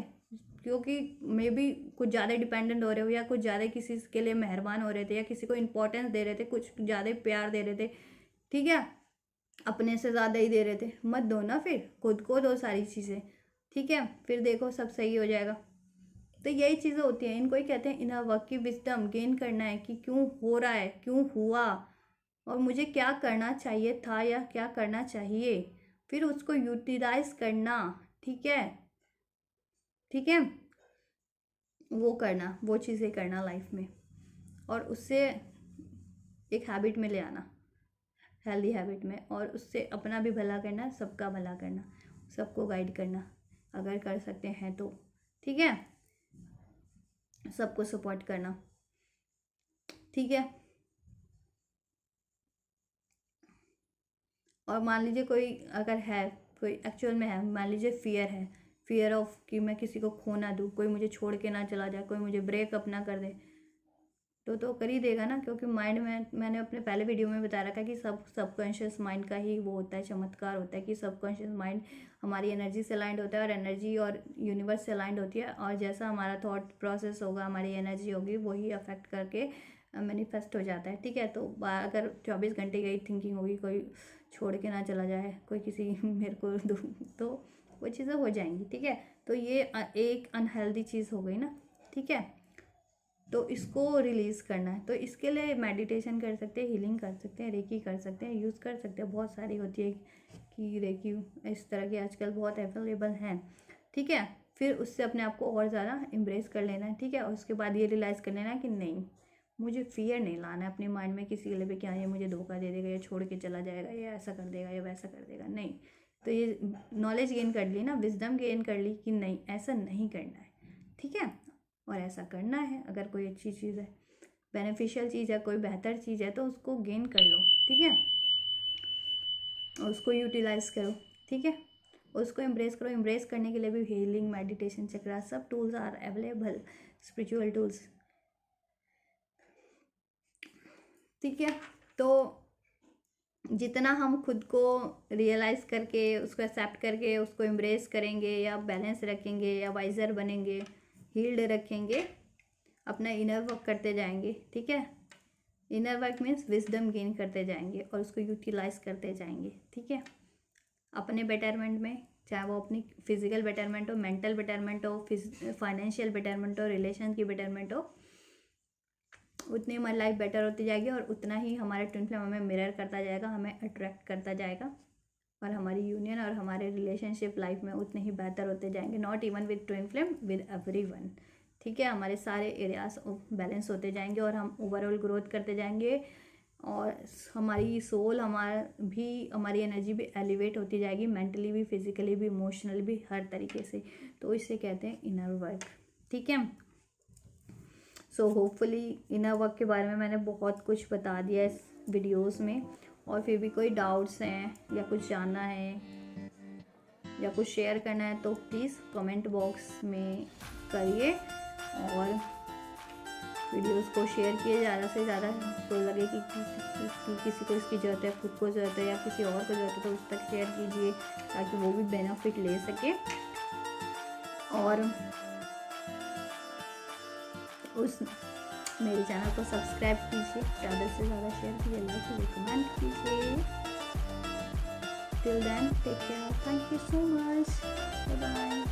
क्योंकि मे बी कुछ ज़्यादा डिपेंडेंट हो रहे हो, या कुछ ज़्यादा किसी के लिए मेहरबान हो रहे थे, या किसी को इंपॉर्टेंस दे रहे थे, कुछ ज़्यादा प्यार दे रहे थे, ठीक है, अपने से ज़्यादा ही दे रहे थे। मत दो ना, फिर खुद को दो सारी चीज़ें, ठीक है। फिर देखो सब सही हो जाएगा। तो यही चीज़ें होती हैं, इनको ही कहते हैं इनर वर्क की विजडम गेन करना है कि क्यों हो रहा है, क्यों हुआ, और मुझे क्या करना चाहिए था या क्या करना चाहिए, फिर उसको यूटिलाइज करना, ठीक है, ठीक है। वो करना, वो चीज़ें करना लाइफ में, और उससे एक हैबिट में ले आना, हेल्दी हैबिट में, और उससे अपना भी भला करना, सबका भला करना, सबको गाइड करना, अगर कर सकते हैं तो, ठीक है। सबको सपोर्ट करना, ठीक है। और मान लीजिए कोई अगर है, कोई एक्चुअल में है, मान लीजिए फियर है, फियर ऑफ कि मैं किसी को खो ना दूँ, कोई मुझे छोड़ के ना चला जाए, कोई मुझे ब्रेकअप ना कर दे, तो कर ही देगा ना। क्योंकि माइंड में, मैंने अपने पहले वीडियो में बता रखा है कि सबकॉन्शियस माइंड का ही वो होता है, चमत्कार होता है कि सबकॉन्शियस माइंड हमारी एनर्जी से अलाइंड होता है, और एनर्जी और यूनिवर्स से अलाइंड होती है, और जैसा हमारा थॉट प्रोसेस होगा, हमारी एनर्जी होगी, वही अफेक्ट करके मैनिफेस्ट हो जाता है, ठीक है। तो अगर 24 घंटे यही थिंकिंग होगी, कोई छोड़ के ना चला जाए, कोई किसी मेरे को तो वो चीज़ें हो जाएंगी, ठीक है। तो ये एक अनहेल्दी चीज़ हो गई ना, ठीक है। तो इसको रिलीज़ करना है, तो इसके लिए मेडिटेशन कर सकते हैं, हीलिंग कर सकते हैं, रेकी कर सकते हैं, यूज़ कर सकते हैं, बहुत सारी होती है कि रेकी इस तरह के आजकल बहुत अवेलेबल हैं, ठीक है। फिर उससे अपने आप को और ज़्यादा एम्ब्रेस कर लेना है, ठीक है। और उसके बाद ये रियलाइज़ कर लेना है कि नहीं, मुझे फियर नहीं लाना है अपने माइंड में किसी के लिए भी, क्या ये मुझे धोखा दे देगा, या छोड़ के चला जाएगा, या ऐसा कर देगा, या वैसा कर देगा, नहीं। तो ये नॉलेज गेन कर ली ना, विजडम गेन कर ली कि नहीं, ऐसा नहीं करना है, ठीक है। और ऐसा करना है, अगर कोई अच्छी चीज़ है, बेनिफिशियल चीज़ है, कोई बेहतर चीज़ है, तो उसको गेन कर लो, ठीक है, और उसको यूटिलाइज करो, ठीक है। उसको एम्ब्रेस करो। एम्ब्रेस करने के लिए भी हीलिंग, मेडिटेशन, चक्रा, सब tools are available, spiritual tools, ठीक है। तो जितना हम खुद को रियलाइज़ करके, उसको एक्सेप्ट करके, उसको एम्ब्रेस करेंगे, या बैलेंस रखेंगे, या वाइजर बनेंगे, हील्ड रखेंगे, अपना इनर वर्क करते जाएंगे, ठीक है। Inner work means wisdom gain करते जाएंगे, और उसको यूटिलाइज करते जाएंगे, ठीक है, अपने बेटरमेंट में। चाहे वो अपनी फिजिकल बेटरमेंट हो, मेंटल बेटरमेंट हो, फाइनेंशियल बेटरमेंट हो, रिलेशन की बेटरमेंट हो, उतनी हमारी लाइफ बेटर होती जाएगी, और उतना ही हमारा ट्विन फ्लेम हमें मिरर करता जाएगा, हमें अट्रैक्ट करता जाएगा, और हमारी यूनियन और हमारे रिलेशनशिप लाइफ में उतने ही बेहतर होते जाएंगे। Not even with twin flame, with everyone, ठीक है। हमारे सारे एरियाज बैलेंस होते जाएंगे, और हम ओवरऑल ग्रोथ करते जाएंगे, और हमारी सोल, हमारी एनर्जी भी एलिवेट होती जाएगी, मेंटली भी, फिजिकली भी, इमोशनली भी, हर तरीके से। तो इसे कहते हैं इनर वर्क, ठीक है। सो होपफुली इनर वर्क के बारे में मैंने बहुत कुछ बता दिया इस वीडियोस में, और फिर भी कोई डाउट्स हैं या कुछ जानना है या कुछ शेयर करना है तो प्लीज़ कमेंट बॉक्स में करिए, और वीडियोस को शेयर किए ज़्यादा से ज़्यादा। तो लगे कि किसी को इसकी ज़रूरत है, खुद को ज़रूरत है या किसी और को ज़रूरत है तो उस तक शेयर कीजिए ताकि वो भी बेनिफिट ले सके, और उस मेरे चैनल को सब्सक्राइब कीजिए, ज़्यादा से ज़्यादा शेयर कीजिए, लाइक कीजिए, कमेंट कीजिए। Till then take care, thank you so much, bye bye.